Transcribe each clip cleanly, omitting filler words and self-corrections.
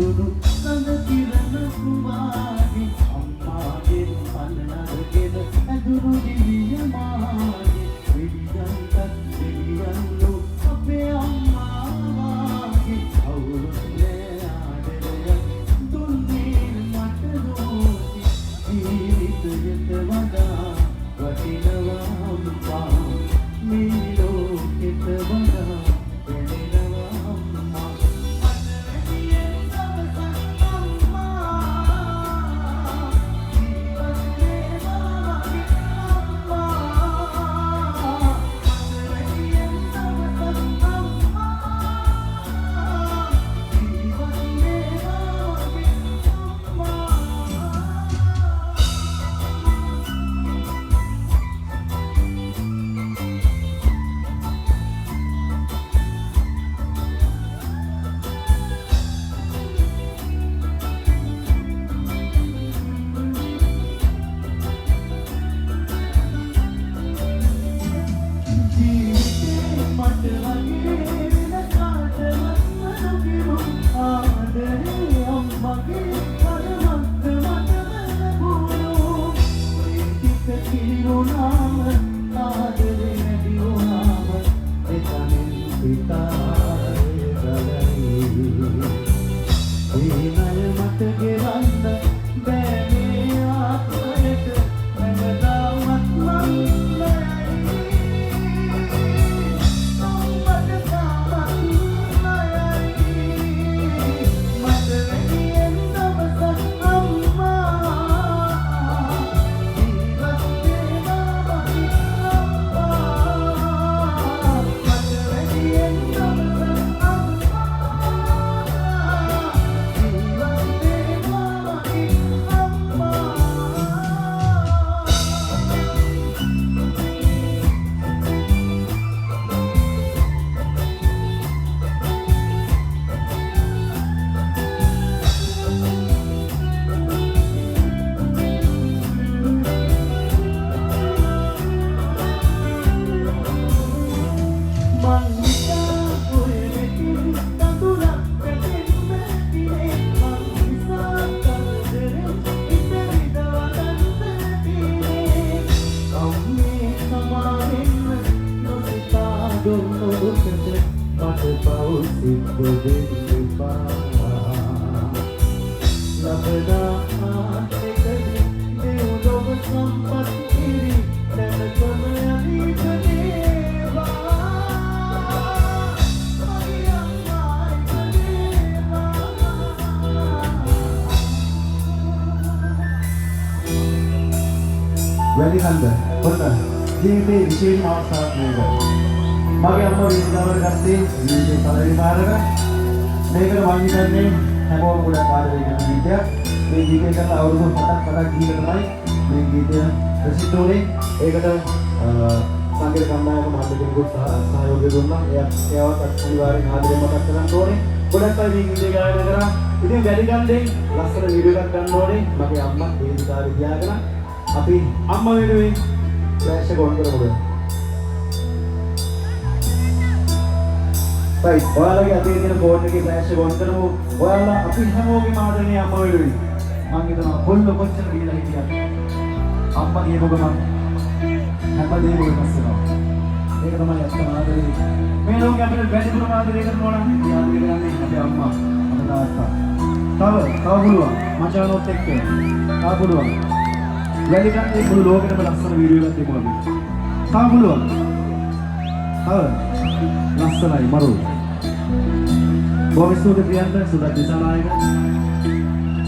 ඇදුණු සඳ කිරණ කුමාරි අම්මාගේ පන්නරගෙන ඇදුණු දිවිය මාගේ විලියන්තත් විලියන්නු අපේ අම්මාගේ අවුරුද්දේ ආදරය දුන්නේ මට දෝති ජීවිතයට වඩා වටිනවා අම්මා මේ ලෝකෙට වඩා වැලිකන්ද පොත ජීවිතේ විශේෂම අවස්ථාවක් මේක. මගේ අම්මා වේදිකාවට ගත්තේ ජීවිතේ පළවෙනි පාරට. මේකට මම හිතන්නේ හැමෝම ගොඩක් ආදරය කරන ගීතයක්. මේ ගීතය කරලා අවුරුදු 7ක් ගීත තමයි මේ ගීතය ප්‍රසිද්ධ වුණේ. ඒකට සංගීත කණ්ඩායම මහත්මයෙකුට සහයෝගය දුන්නා. එයාවත් අනිවාර්යෙන් ආදරය මතක් කරන්න ඕනේ. ගොඩක් අය මේ ගීතය ගායනා කරා. ඉතින් වැලිකන්දේ ලස්සන වීඩියෝ එකක් ගන්න ඕනේ. මගේ අම්මා වේදිකාවේ තියාගෙන අපි අම්මා වෙනුවෙන් ෆ්ලෑෂ් එක ඔන් කරමුද? right ඔයාලගේ අතේ තියෙන ෆෝන් එකේ ෆ්ලෑෂ් එක ඔන් කරමු. ඔයාලා අපි හැමෝගෙම ආදරණීය අම්මා වෙනුවෙන් මම හිතනවා කොල්ල කොච්චර ගිහලා හිටියද අම්මා කියපු ගමන් හැමදේම වෙනස් වෙනවා. ඒක තමයි අත්තම ආදරේ. මේ ලෝකෙ අපිට වැඩිපුරම ආදරය කරනවා නම් ඒ ආදරය කරන්නේ අපේ අම්මා අපේ තාත්තා. තව පුළුවන් මචානොත් එක්ක තව පුළුවන් වැලිකන්දේ මුළු ලෝකෙටම ලස්සන වීඩියෝ එකක් දෙමු අපි. තා පුළුවන්. ලස්සනයි මරු. බොවිස්තුගේ ප්‍රියන්ත සුදත් දිසානායක.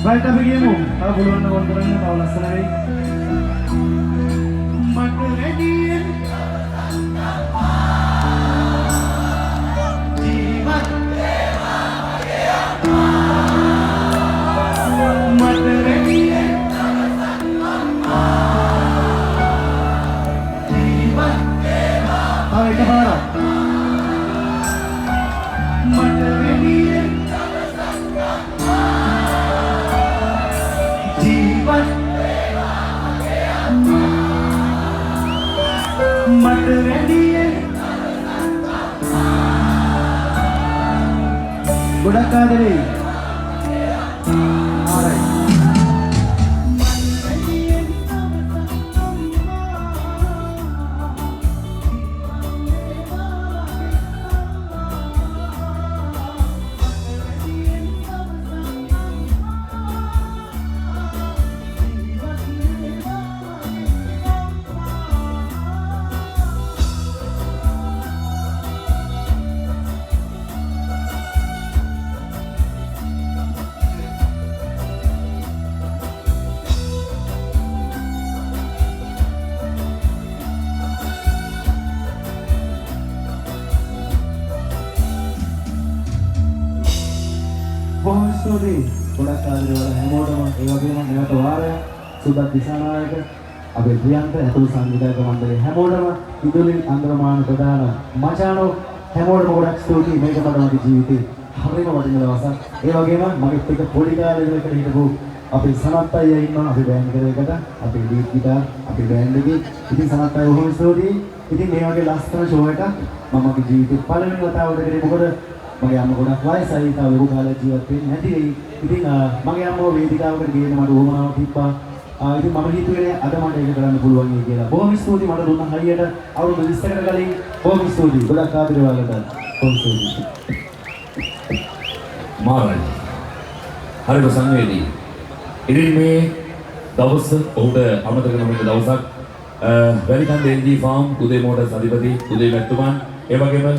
රයිට් අපි ගියමු. තා පුළුවන් නම් ඔන් කරන්න තව ලස්සන වෙයි. මට රෙඩියෙන් ජීවත් වේවා මගේ අම්මා. මට රෙඩියෙන් ගොඩක් ආදරේ ස්තුතියි. ගොඩක් ආදරේ වල හැමෝටම ඒ වගේම නැවත වාරයක් සුදත් දිසානායක අපේ ප්‍රියන්ත ඇතුළු සංවිධායක මණ්ඩලයේ හැමෝටම ඉදුලින් අන්දරමාන ප්‍රධාන මචානෝ හැමෝටම ගොඩක් ස්තුතියි. මේක මට මගේ ජීවිතේ හරිම වටින දවසක්. ඒ වගේම මගෙත් එක්ක පොඩි කාලේ ඉඳලා හිටපු අපේ සනත් අයියා ඉන්නවා අපේ බෑන්ඩ් එකකට අපේ ලීඩ් ගිටාර් අපේ බෑන්ඩ් එකේ. ඉතින් සනත් අයියා බොහොම ස්තුතියි. ඉතින් මේ වගේ ලස්සන ෂෝ එකක් මම මගේ ජීවිතේ පළවෙනි වතාවට කරේ. මොකද මගේ අම්මා ගොඩක් වයසයි. තාම ලොකු කාලයක් ජීවත් වෙන්නේ නැති වෙයි. ඉතින් මගේ අම්මව වේදිකාවකට ගේන්න මට උවමනාවක් තිබ්බා. ඉතින් මම හිතුවේ අද මට ඒක කරන්න පුළුවන් කියලා. බොහොම ස්තුතියි මට දුන්න හරියට අවුරුදු 20කට කලින්. බොහොම ස්තුතියි. ගොඩක් ආදරේ වලට. බොහොම ස්තුතියි. මාරයි. හරිම සංවේදී. ඉතින් මේ දවස ඔහුට අමතක නොවෙන දවසක් වැලිකන්ද එල්ජී ෆාම් උදේ මෝටර්ස් අධිපති උදේ මැතිතුමන් ඒ වගේම